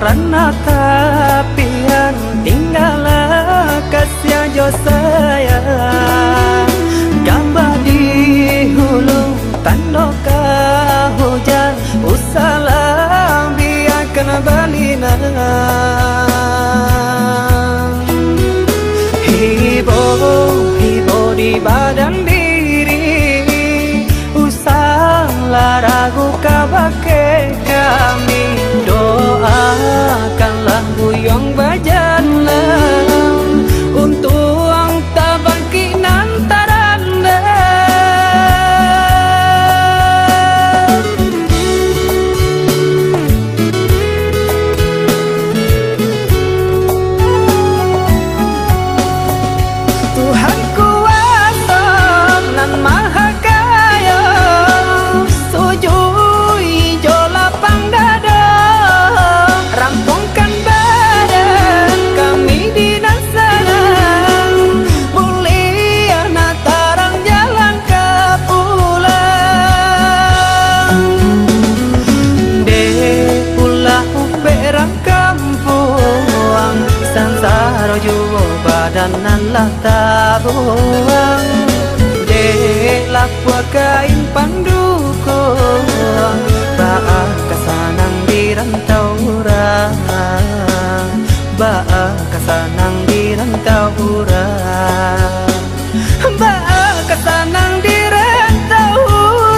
rana tapian tinggal kasih jo sayang gambar di hulu tandoka hujan usalam biarkan balina hibo di badan diri usahlah ragu kabake kami doakanlah buyong bajanlah untuk ang tabangki nantaranda Tuhan kuasa nan maha kaya sujui jo lapang dada rampungkan badan kami di nasana mulia natarang jalan ke pulang de pulang perang kampung sansaro juo badanan lah tabuang de lapua kain pandukung baak kasanang di rantau urang baak kasanang di rantau urang baak kasanang di rantau urang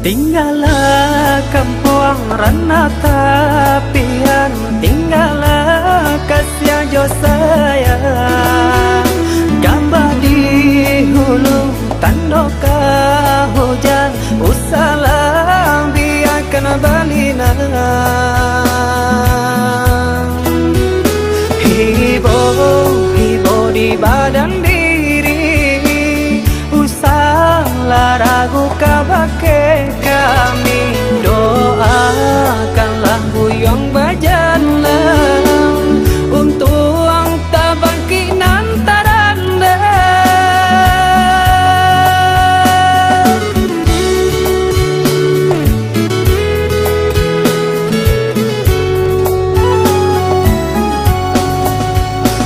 tinggallah kampung rana tapian tinggallah kasih jo sayang gambar di hulu tandoka hujan usalam biarkan balina hibo di badan diri usahlah ragu kabake kami doakanlah buyong bajanlah untuk ang tabangki nantaranda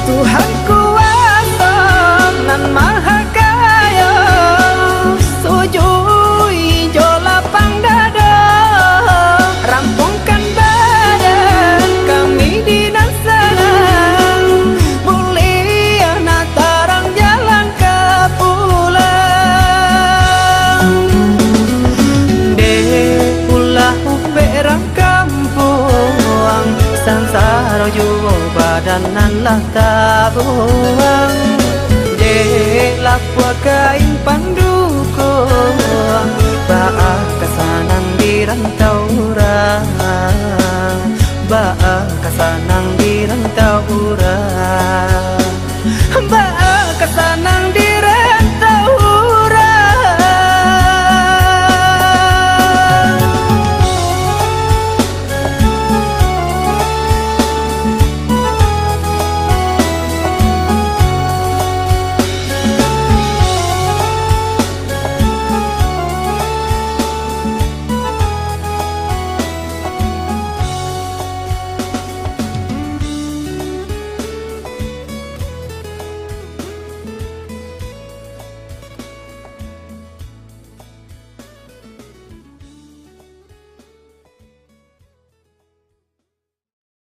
Tuhan kuasa nan maha kaya sujui jo lapang dada rampungkan badan kami di nasana mulia natarang jalan ke pulang de pulang perang kampung sansaro juo badanan lah tabuang de lapua kain pan